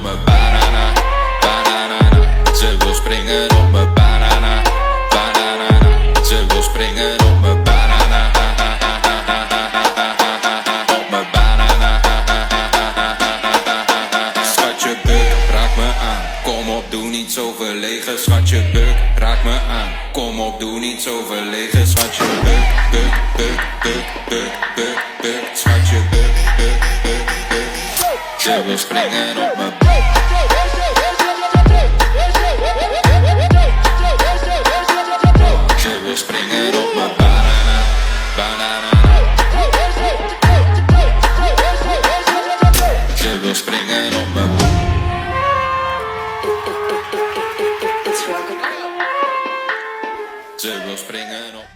mijn banana, banana. Ze wil springen op mijn banana, banana. Ze wil springen op mijn banana, op mijn banana. Schatje buk, raak me aan. Kom op, doe niet zo verlegen. Schatje buk, raak me aan. Kom op, doe niet zo verlegen. Schatje buk, buk, buk, buk, buk, buk, buk. Schatje buk, buk, buk, buk. Ze wil springen op me. Ze wil springen op me. Banana, banana. Ze wil springen op me. Ze wil springen op me.